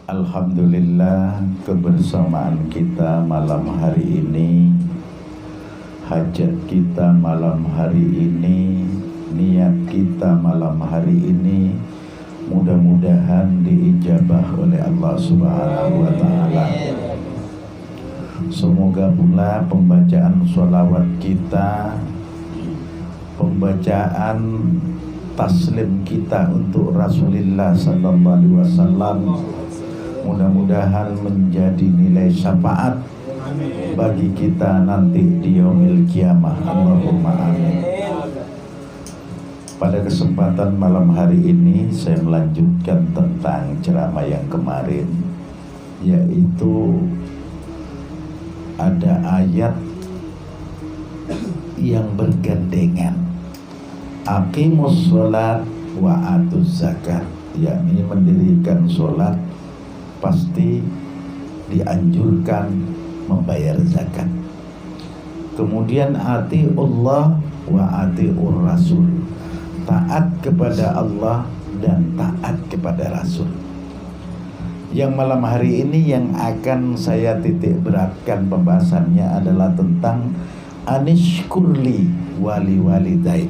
Alhamdulillah, kebersamaan kita malam hari ini, hajat kita malam hari ini, niat kita malam hari ini mudah-mudahan diijabah oleh Allah Subhanahu wa Ta'ala. Semoga pula pembacaan sholawat kita, pembacaan taslim kita untuk Rasulullah sallallahu alaihi wasallam mudah-mudahan menjadi nilai syafaat bagi kita nanti di yaumil kiamah. Allahumma amin. Pada kesempatan malam hari ini saya melanjutkan tentang ceramah yang kemarin, yaitu ada ayat yang bergandengan, aqimus sholat wa atuz zakat, yakni mendirikan sholat pasti dianjurkan membayar zakat. Kemudian ati Allah wa atiur rasul, taat kepada Allah dan taat kepada Rasul. Yang malam hari ini yang akan saya titik beratkan pembahasannya adalah tentang anishkurli wali walidaik.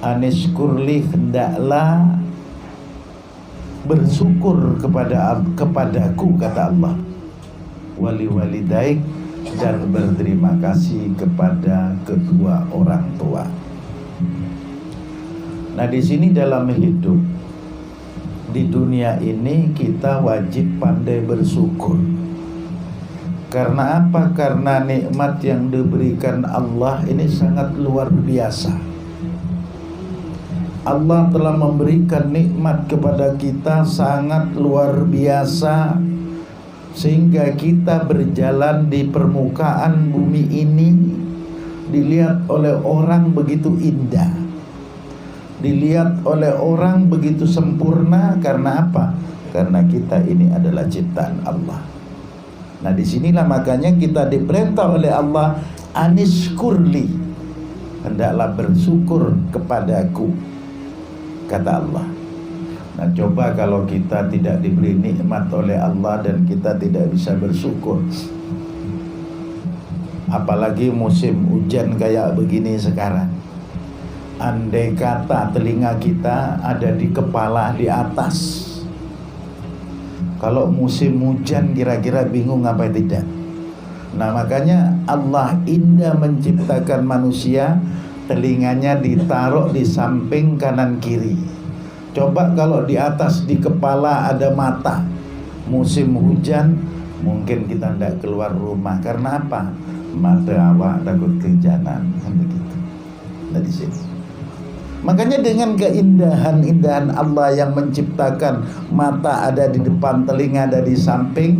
Anishkurli, hendaklah bersyukur kepadaku, kata Allah, wali walidaik, dan berterima kasih kepada kedua orang tua. Nah, di sini dalam hidup di dunia ini kita wajib pandai bersyukur. Karena apa? Karena nikmat yang diberikan Allah ini sangat luar biasa. Allah telah memberikan nikmat kepada kita sangat luar biasa, sehingga kita berjalan di permukaan bumi ini dilihat oleh orang begitu indah, dilihat oleh orang begitu sempurna. Karena apa? Karena kita ini adalah ciptaan Allah. Nah, disinilah makanya kita diperintah oleh Allah, anishkurli, hendaklah bersyukur kepadaku, kata Allah. Nah, coba kalau kita tidak diberi nikmat oleh Allah dan kita tidak bisa bersyukur, apalagi musim hujan kayak begini sekarang. Andai kata telinga kita ada di kepala di atas, kalau musim hujan kira-kira bingung apa tidak. Nah, makanya Allah indah menciptakan manusia, telinganya ditaruh di samping kanan kiri. Coba kalau di atas di kepala ada mata, musim hujan mungkin kita tidak keluar rumah. Karena apa? Mata awak takut kehujanan, begitu. Nah, di sini. Makanya dengan keindahan-indahan Allah yang menciptakan mata ada di depan, telinga ada di samping,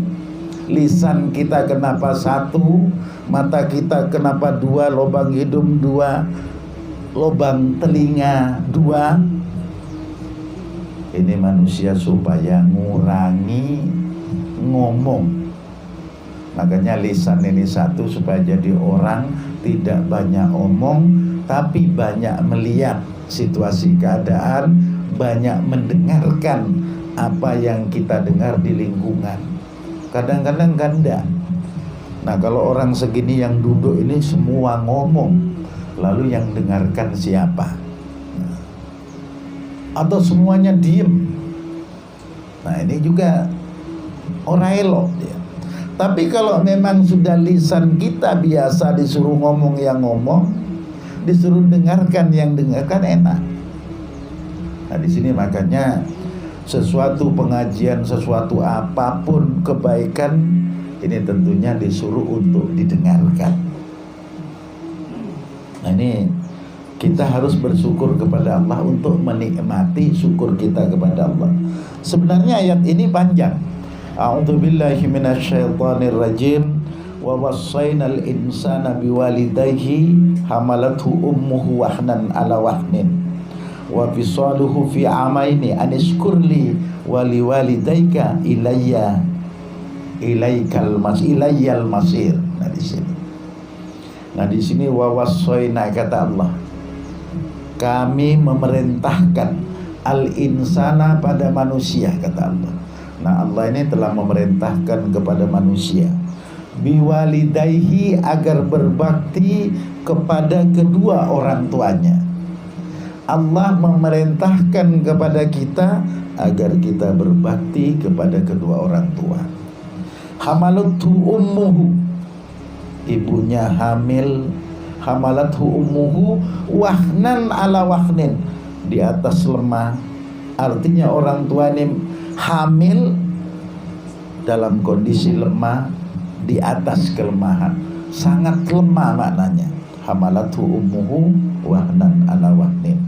lisan kita kenapa satu, mata kita kenapa dua, lubang hidung dua, lubang telinga dua. Ini manusia supaya ngurangi ngomong. Makanya lisan ini satu supaya jadi orang tidak banyak omong, tapi banyak melihat situasi keadaan, banyak mendengarkan apa yang kita dengar di lingkungan. Kadang-kadang ganda. Nah, kalau orang segini yang duduk ini semua ngomong, lalu yang dengarkan siapa? Atau semuanya diem. Nah, ini juga orang elok dia. Tapi kalau memang sudah lisan kita biasa disuruh ngomong yang ngomong, disuruh dengarkan yang dengarkan, enak. Nah, di sini makanya sesuatu pengajian, sesuatu apapun kebaikan ini tentunya disuruh untuk didengarkan. Nah, ini kita harus bersyukur kepada Allah untuk menikmati syukur kita kepada Allah. Sebenarnya ayat ini panjang. A'udzubillahi minasyaitonirrajim. Wa wassaynal insana biwalidayhi hamalathu ummuhu wahnan ala wahnin wa fisaluhu fi amaini anishkurli wa liwalidayka ilayyal masir. Nah, di sini. Nah, di sini wa wassayna, kata Allah, kami memerintahkan al insana pada manusia, kata Allah. Nah, Allah ini telah memerintahkan kepada manusia biwalidayhi, agar berbakti kepada kedua orang tuanya. Allah memerintahkan kepada kita agar kita berbakti kepada kedua orang tua. Hamalathu ummuhu, ibunya hamil, hamalathu ummuhu wahnan ala wahnin, di atas lemah. Artinya orang tua ini hamil dalam kondisi lemah, di atas kelemahan, sangat lemah maknanya. Hamalathu ummuhu wahnan ala wahnin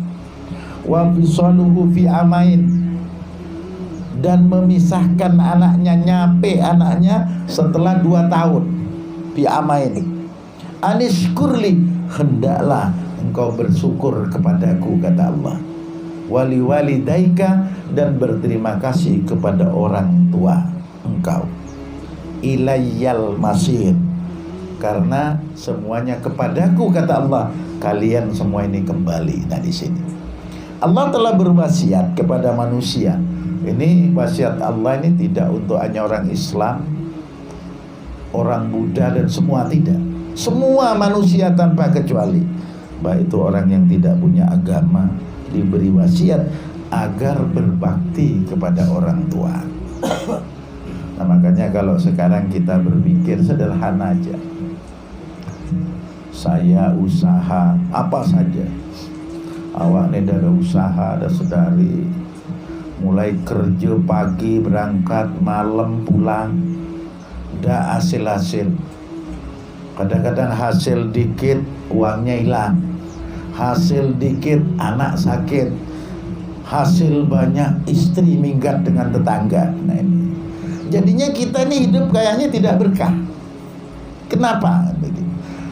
wa fisaluhu fi amain, dan memisahkan anaknya, nyape anaknya setelah 2 tahun. Fi amain, anishkurli, hendaklah engkau bersyukur kepadaku, kata Allah. Wali walidaika, dan berterima kasih kepada orang tua engkau. Ilayyal masir, karena semuanya kepadaku, kata Allah, kalian semua ini kembali. Nah, di sini Allah telah berwasiat kepada manusia. Ini wasiat Allah ini tidak untuk hanya orang Islam, orang Buddha dan semua, tidak. Semua manusia tanpa kecuali, baik itu orang yang tidak punya agama, diberi wasiat agar berbakti kepada orang tua. Nah, makanya kalau sekarang kita berpikir sederhana aja, saya usaha apa saja, awak ini ada usaha, ada sedari, mulai kerja pagi berangkat, malam pulang, dah hasil-hasil. Kadang-kadang hasil dikit uangnya hilang, hasil dikit anak sakit, hasil banyak istri minggat dengan tetangga. Nah, ini jadinya kita ini hidup kayaknya tidak berkah. Kenapa?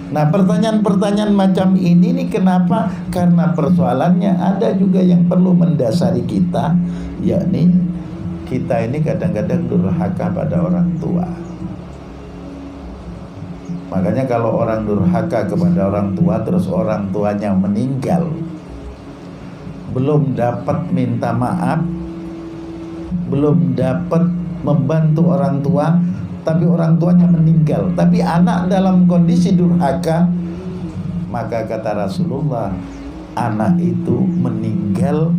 Nah, pertanyaan-pertanyaan macam ini nih kenapa? Karena persoalannya ada juga yang perlu mendasari kita, yakni kita ini kadang-kadang durhaka pada orang tua. Makanya kalau orang durhaka kepada orang tua, terus orang tuanya meninggal, belum dapat minta maaf, belum dapat membantu orang tua, tapi orang tuanya meninggal, tapi anak dalam kondisi durhaka, maka kata Rasulullah, anak itu meninggal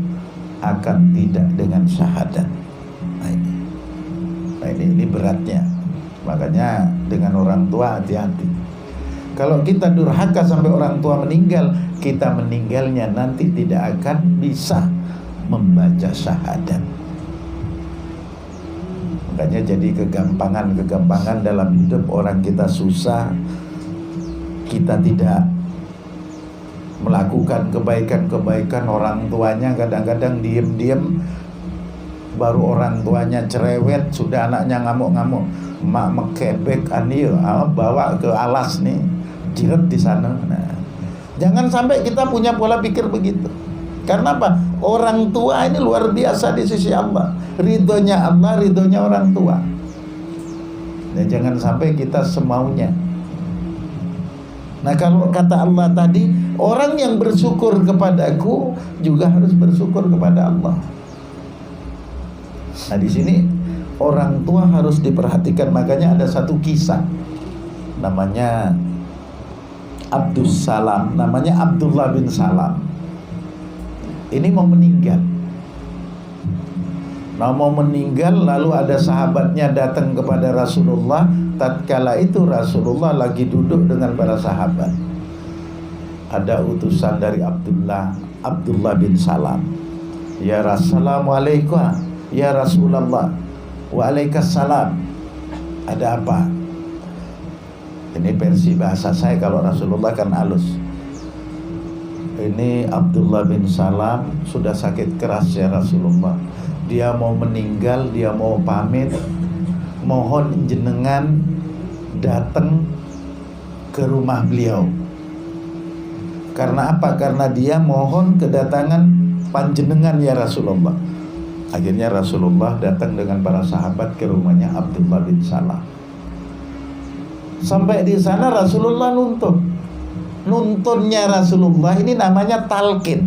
akan tidak dengan syahadat. Nah, ini beratnya. Makanya dengan orang tua hati-hati. Kalau kita durhaka sampai orang tua meninggal, kita meninggalnya nanti tidak akan bisa membaca syahadat. Makanya jadi kegampangan dalam hidup orang kita susah, kita tidak melakukan kebaikan-kebaikan, orang tuanya kadang-kadang diem-diem, baru orang tuanya cerewet, sudah anaknya ngamuk-ngamuk, mak mekebek anil, bawa ke alas nih, jiret di sana. Nah, jangan sampai kita punya pola pikir begitu. Karena apa? Orang tua ini luar biasa di sisi Allah. Ridhonya Allah, ridhonya orang tua. Dan jangan sampai kita semaunya. Nah, kalau kata Allah tadi, orang yang bersyukur kepadaku juga harus bersyukur kepada Allah. Nah, di sini orang tua harus diperhatikan. Makanya ada satu kisah, namanya Abdus Salam, namanya Abdullah bin Salam. Ini mau meninggal. Nah, mau meninggal, lalu ada sahabatnya datang kepada Rasulullah. Tatkala itu Rasulullah lagi duduk dengan para sahabat. Ada utusan dari Abdullah bin Salam. Ya Assalamualaikum, ya Rasulullah. Waalaikumsalam. Ada apa? Ini versi bahasa saya, kalau Rasulullah kan halus. Ini Abdullah bin Salam sudah sakit keras ya Rasulullah. Dia mau meninggal, dia mau pamit. Mohon jenengan datang ke rumah beliau. Karena apa? Karena dia mohon kedatangan panjenengan ya Rasulullah. Akhirnya Rasulullah datang dengan para sahabat ke rumahnya Abdullah bin Salam. Sampai di sana Rasulullah nuntunnya Rasulullah ini namanya talqin.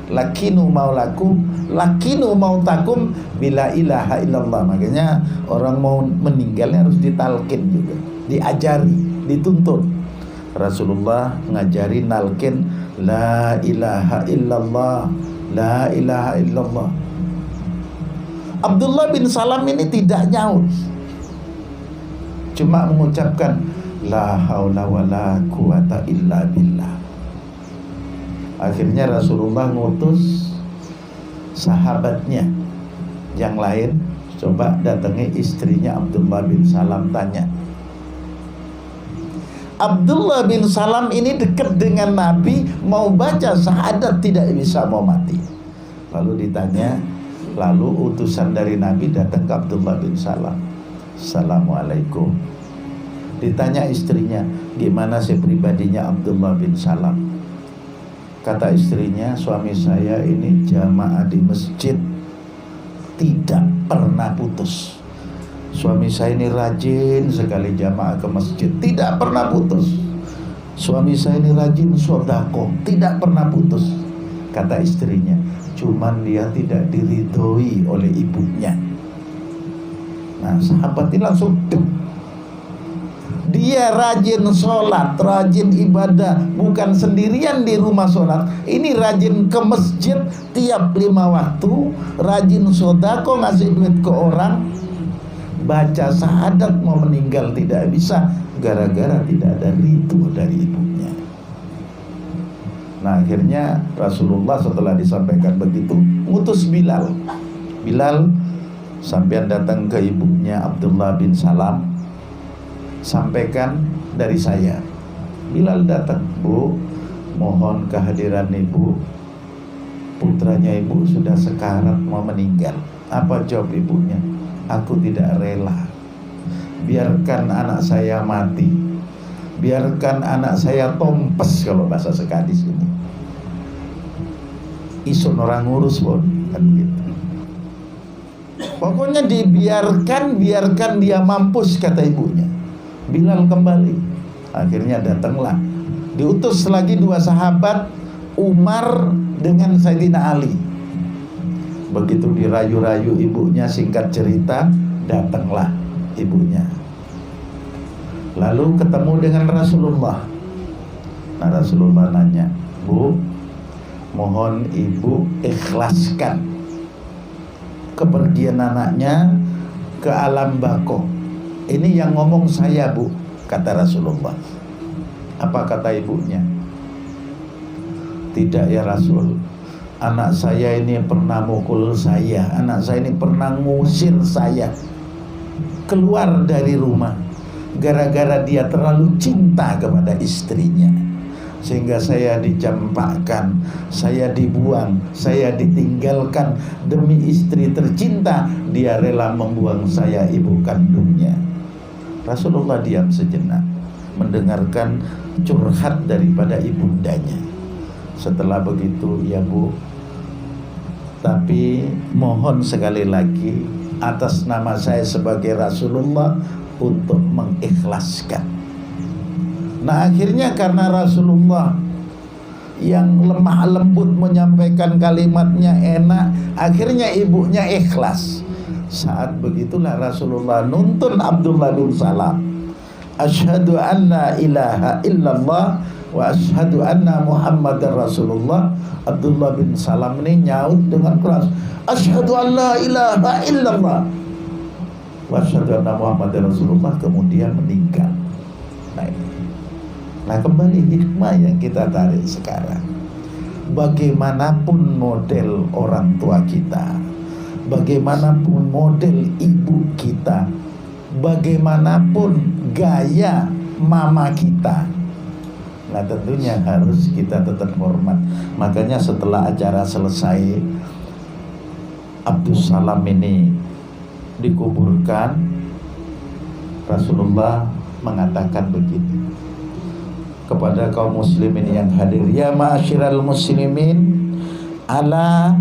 lakinu maulakum, lakinu mautakum bila ilaha illallah. Makanya orang mau meninggalnya harus ditalkin juga, diajari, dituntun. Rasulullah ngajari nalkin la ilaha illallah, la ilaha illallah. Abdullah bin Salam ini tidak nyaut, cuma mengucapkan la haula wala quwata illa billah. Akhirnya Rasulullah ngutus sahabatnya yang lain, coba datangi istrinya Abdullah bin Salam, tanya. Abdullah bin Salam ini dekat dengan Nabi, mau baca syahadat tidak bisa, mau mati. Lalu ditanya, lalu utusan dari Nabi datang ke Abdullah bin Salam, Assalamualaikum. Ditanya istrinya, gimana sih pribadinya Abdullah bin Salam? Kata istrinya, suami saya ini jamaah di masjid tidak pernah putus. Suami saya ini rajin sekali jamaah ke masjid, tidak pernah putus. Suami saya ini rajin sodako, tidak pernah putus. Kata istrinya, cuman dia tidak diridhoi oleh ibunya. Nah, sahabat ini langsung dia rajin sholat, rajin ibadah, bukan sendirian di rumah sholat, ini rajin ke masjid tiap 5 waktu, rajin sodako, ngasih duit ke orang, baca syahadat mau meninggal tidak bisa gara-gara tidak ada ridho dari ibunya. Nah, akhirnya Rasulullah setelah disampaikan begitu ngutus Bilal. Bilal, sampean datang ke ibunya Abdullah bin Salam, sampaikan dari saya. Bilal datang, Bu, mohon kehadiran ibu, putranya ibu sudah sekarat mau meninggal. Apa jawab ibunya? Aku tidak rela, biarkan anak saya mati, biarkan anak saya tompes, kalau bahasa sekadis ini. Isun orang ngurus pun kan gitu. Pokoknya dibiarkan, biarkan dia mampus, kata ibunya. Bilal kembali. Akhirnya datanglah, diutus lagi 2 sahabat, Umar dengan Sayyidina Ali. Begitu dirayu-rayu ibunya, singkat cerita datanglah ibunya. Lalu ketemu dengan Rasulullah. Nah, Rasulullah nanya, Bu, mohon ibu ikhlaskan kepergian anaknya ke alam bako. Ini yang ngomong saya, Bu, kata Rasulullah. Apa kata ibunya? Tidak ya Rasul, anak saya ini pernah mukul saya, anak saya ini pernah ngusir saya keluar dari rumah gara-gara dia terlalu cinta kepada istrinya, sehingga saya dicampakkan, saya dibuang, saya ditinggalkan. Demi istri tercinta dia rela membuang saya, ibu kandungnya. Rasulullah diam sejenak mendengarkan curhat daripada ibundanya. Setelah begitu, ya Bu, tapi mohon sekali lagi atas nama saya sebagai Rasulullah untuk mengikhlaskan. Nah, akhirnya karena Rasulullah yang lemah lembut menyampaikan kalimatnya enak, akhirnya ibunya ikhlas. Saat begitulah Rasulullah nuntun Abdullah bin Salam, asyhadu an la ilaha illallah wa asyhadu anna Muhammadar Rasulullah. Abdullah bin Salam ini nyaut dengan keras, asyhadu an la ilaha illallah wa asyhadu anna Muhammadar Rasulullah, kemudian meninggal. Nah, kembali hikmah yang kita tarik sekarang. Bagaimanapun model orang tua kita, bagaimanapun model ibu kita, bagaimanapun gaya mama kita, nah tentunya harus kita tetap hormat. Makanya setelah acara selesai, Abdus Salam ini dikuburkan, Rasulullah mengatakan begini kepada kaum muslimin yang hadir, ya ma'asyiral muslimin, ala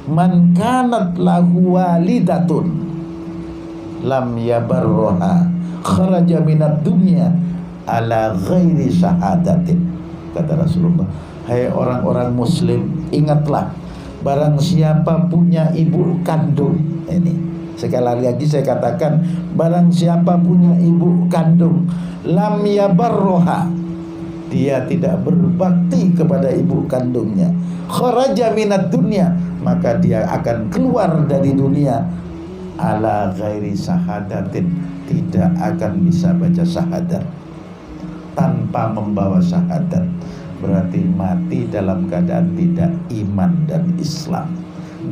man kanat lahu walidatun lam yabarroha kharaja minad dunya ala ghairi syahadatin. Kata Rasulullah, Hai orang-orang muslim, ingatlah, barang siapa punya ibu kandung, ini sekali lagi saya katakan, barang siapa punya ibu kandung, lam yabarroha, dia tidak berbakti kepada ibu kandungnya, kharaja minad dunya, maka dia akan keluar dari dunia ala ghairi sahadatin, tidak akan bisa baca syahadat, tanpa membawa syahadat, berarti mati dalam keadaan tidak iman dan Islam,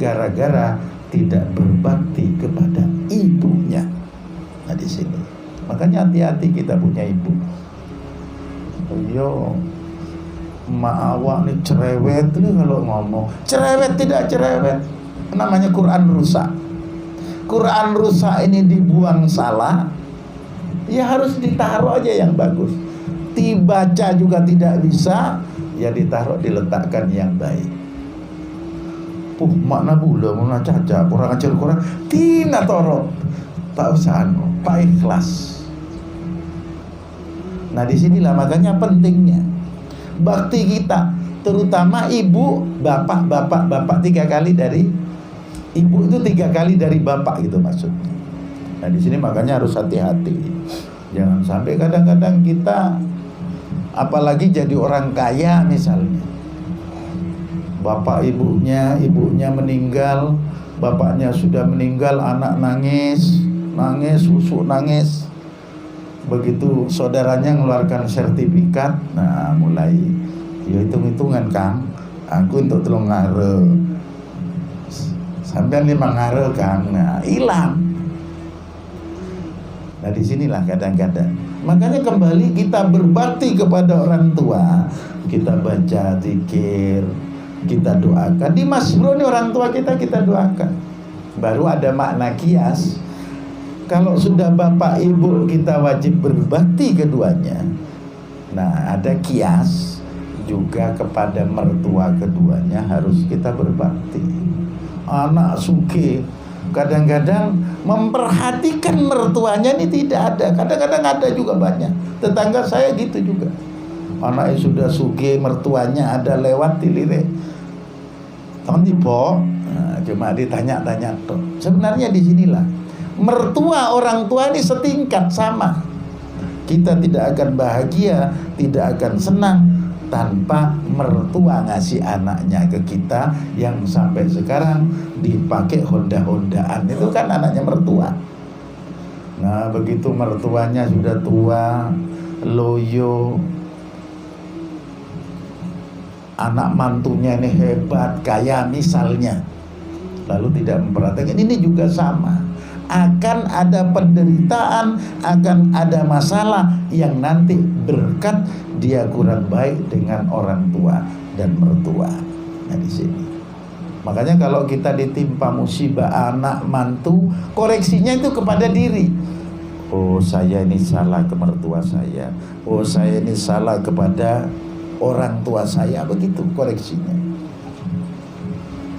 gara-gara tidak berbakti kepada ibunya. Nah di sini, makanya hati-hati kita punya ibu. Yo, mak awak nih cerewet nih kalau ngomong. Cerewet tidak cerewet, namanya Quran rusak. Quran rusak ini dibuang salah, ya harus ditaruh aja yang bagus. Dibaca juga tidak bisa, ya ditaruh, diletakkan yang baik. Makna bula, makna caca, kurang ajar kurang, tina torot, tak usah pak ikhlas. Nah disinilah makanya pentingnya bakti kita, terutama ibu, bapak 3 kali dari ibu itu 3 kali dari bapak gitu maksudnya. Nah di sini makanya harus hati-hati, jangan sampai kadang-kadang kita, apalagi jadi orang kaya misalnya, bapak ibunya meninggal, bapaknya sudah meninggal, anak nangis, susu nangis. Begitu saudaranya mengeluarkan sertifikat, nah mulai ya hitung-hitungan, Kang, aku untuk tolong ngare sampai 5 ngare, Kang, nah hilang. Nah disinilah kadang-kadang, makanya kembali kita berbakti kepada orang tua, kita baca zikir, kita doakan. Di Masbro ini orang tua kita doakan. Baru ada makna kias. Kalau sudah bapak ibu kita wajib berbakti keduanya. Nah ada kias juga kepada mertua keduanya, harus kita berbakti. Anak suke kadang-kadang memperhatikan mertuanya ini tidak ada. Kadang-kadang ada juga banyak. Tetangga saya gitu juga. Anaknya sudah suge, mertuanya ada lewat dilirik. Tontipo, nah, cuma ditanya-tanya tuh. Sebenarnya di sinilah mertua orang tua ini setingkat sama. Kita tidak akan bahagia, tidak akan senang tanpa mertua ngasih anaknya ke kita, yang sampai sekarang dipakai Honda-Hondaan itu kan anaknya mertua. Nah begitu mertuanya sudah tua, loyo, anak mantunya ini hebat, kaya misalnya, lalu tidak memperhatikan, ini juga sama. Akan ada penderitaan, akan ada masalah yang nanti berkat dia kurang baik dengan orang tua dan mertua. Nah di sini, makanya kalau kita ditimpa musibah anak mantu, koreksinya itu kepada diri. Oh saya ini salah ke mertua saya, oh saya ini salah kepada orang tua saya, begitu koreksinya.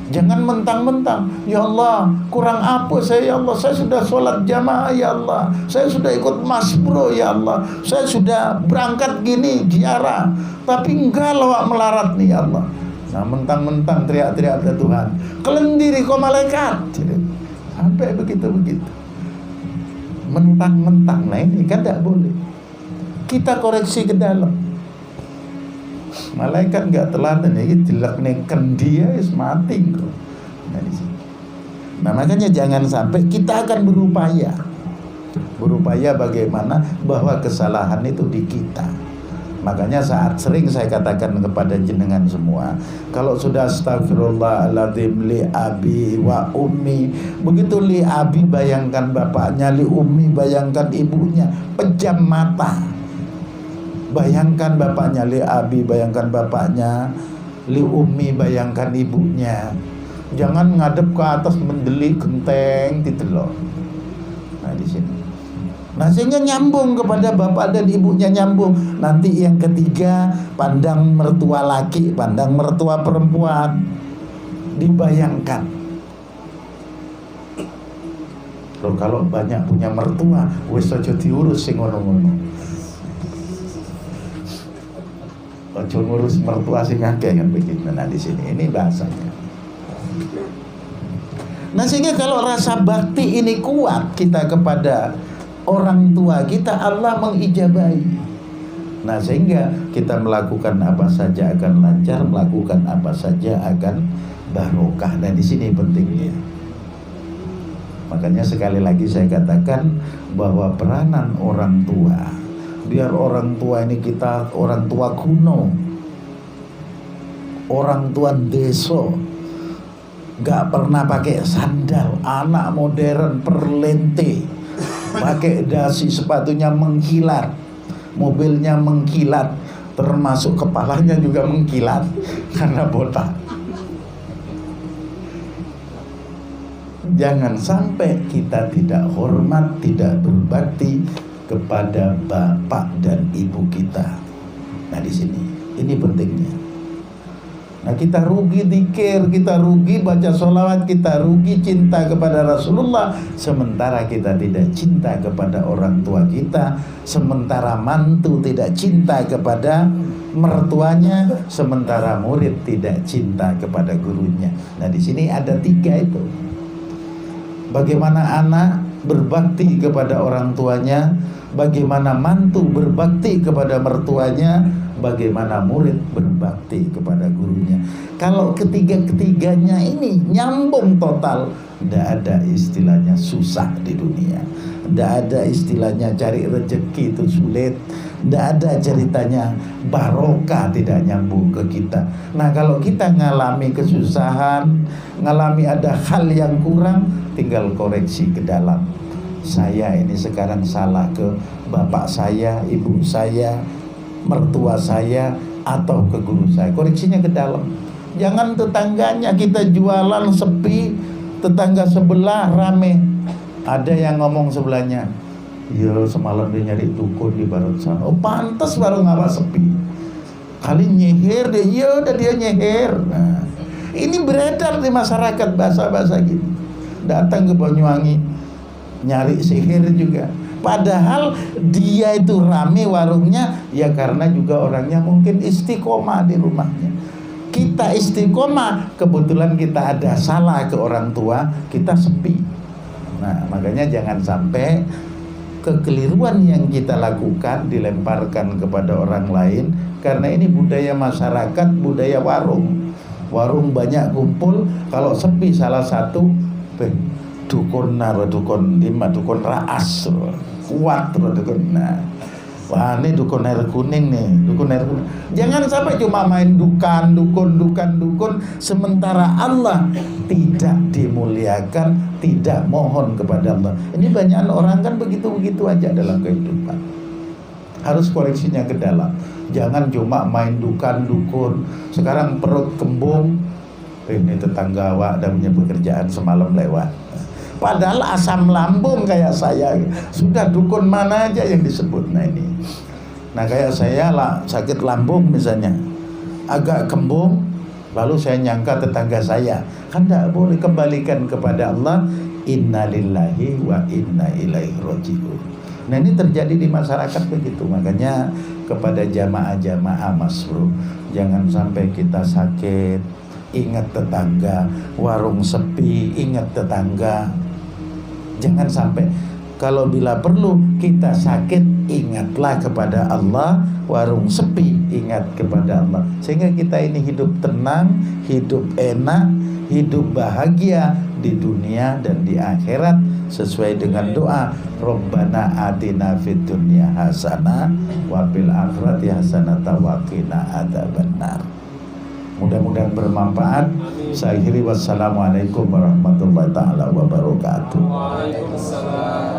Jangan mentang-mentang, ya Allah kurang apa saya, ya Allah saya sudah sholat jamaah, ya Allah saya sudah ikut Masbro, ya Allah saya sudah berangkat gini ziarah, tapi enggak lawak melarat nih, ya Allah. Nah mentang-mentang teriak-teriak ke Tuhan, kelendiri kau malaikat, sampai begitu-begitu mentang-mentang. Nah ini kan tidak boleh, kita koreksi ke dalam. Malaikat nggak telaten ya, dilaknekan dia mati kok. Nah makanya jangan sampai kita akan berupaya bagaimana bahwa kesalahan itu di kita. Makanya saat sering saya katakan kepada jenengan semua, kalau sudah astagfirullahaladzim li abi wa ummi, begitu li abi bayangkan bapaknya, li ummi bayangkan ibunya, pejam mata. Bayangkan bapaknya, li abi bayangkan bapaknya, li ummi bayangkan ibunya. Jangan ngadep ke atas mendelik genteng ditelok. Nah di sini. Nah sehingga nyambung kepada bapak dan ibunya, nyambung. Nanti yang ketiga, pandang mertua laki, pandang mertua perempuan, dibayangkan. Loh kalau banyak punya mertua, wis aja diurus sing ngono-ngono. Ojo ngurus mertua sing akeh kan begitu. Nah di sini ini bahasanya. Nah sehingga kalau rasa bakti ini kuat kita kepada orang tua kita, Allah mengijabahi. Nah sehingga kita melakukan apa saja akan lancar, melakukan apa saja akan barokah. Dan di sini pentingnya. Makanya sekali lagi saya katakan bahwa peranan orang tua, biar orang tua ini kita orang tua kuno, orang tua deso, gak pernah pakai sandal, anak modern perlente, pakai dasi, sepatunya mengkilat, mobilnya mengkilat, termasuk kepalanya juga mengkilat karena botak. Jangan sampai kita tidak hormat, tidak berbakti kepada bapak dan ibu kita. Nah di sini, ini pentingnya. Nah kita rugi zikir, kita rugi baca sholawat, kita rugi cinta kepada Rasulullah, sementara kita tidak cinta kepada orang tua kita, sementara mantu tidak cinta kepada mertuanya, sementara murid tidak cinta kepada gurunya. Nah di sini ada 3 itu. Bagaimana anak berbakti kepada orang tuanya, bagaimana mantu berbakti kepada mertuanya, bagaimana murid berbakti kepada gurunya. Kalau ketiga-ketiganya ini nyambung total, tidak ada istilahnya susah di dunia, tidak ada istilahnya cari rezeki itu sulit, tidak ada ceritanya barokah tidak nyambung ke kita. Nah kalau kita ngalami kesusahan, ngalami ada hal yang kurang, tinggal koreksi ke dalam. Saya ini sekarang salah ke bapak saya, ibu saya, mertua saya, atau ke guru saya. Koreksinya ke dalam. Jangan tetangganya kita jualan sepi, tetangga sebelah rame. Ada yang ngomong sebelahnya, ya semalam dia nyari dukun di barat sana. Oh pantas baru ngapa sepi. Kali nyeher dia, ya udah dia nyeher. Nah, ini beredar di masyarakat bahasa-bahasa gini. Datang ke Banyuwangi nyari sihir juga. Padahal dia itu rame warungnya ya karena juga orangnya mungkin istiqomah di rumahnya. Kita istiqomah, kebetulan kita ada salah ke orang tua, kita sepi. Nah makanya jangan sampai kekeliruan yang kita lakukan dilemparkan kepada orang lain, karena ini budaya masyarakat, budaya warung. Warung banyak kumpul, kalau sepi salah satu, dukun naro, dukun lima, dukun raas, kuat terus dukun. Nah, wah ini dukun air kuning nih, dukun air kuning. Jangan sampai cuma main dukun, sementara Allah tidak dimuliakan, tidak mohon kepada Allah. Ini banyak orang kan begitu-begitu aja dalam kehidupan. Harus koreksinya ke dalam. Jangan cuma main dukun. Sekarang perut kembung. Ini tetangga awak dan punya pekerjaan semalam lewat. Padahal asam lambung kayak saya, sudah dukun mana aja yang disebut. Nah ini, nah kayak saya lah sakit lambung misalnya, agak kembung, lalu saya nyangka tetangga saya, kan tidak boleh, kembalikan kepada Allah. Inna lillahi wa inna ilaihi raji'un. Nah ini terjadi di masyarakat begitu. Makanya kepada jamaah-jamaah Mas Bro, jangan sampai kita sakit, ingat tetangga, warung sepi, ingat tetangga. Jangan sampai, kalau bila perlu kita sakit, ingatlah kepada Allah, warung sepi, ingat kepada Allah. Sehingga kita ini hidup tenang, hidup enak, hidup bahagia di dunia dan di akhirat, sesuai dengan doa Rabbana atina fid dunya hasanah wa fil akhirati hasanah wa qina adzabannar. Mudah-mudahan bermanfaat. Saya akhiri, wassalamualaikum warahmatullahi taala wabarakatuh. Waalaikumsalam.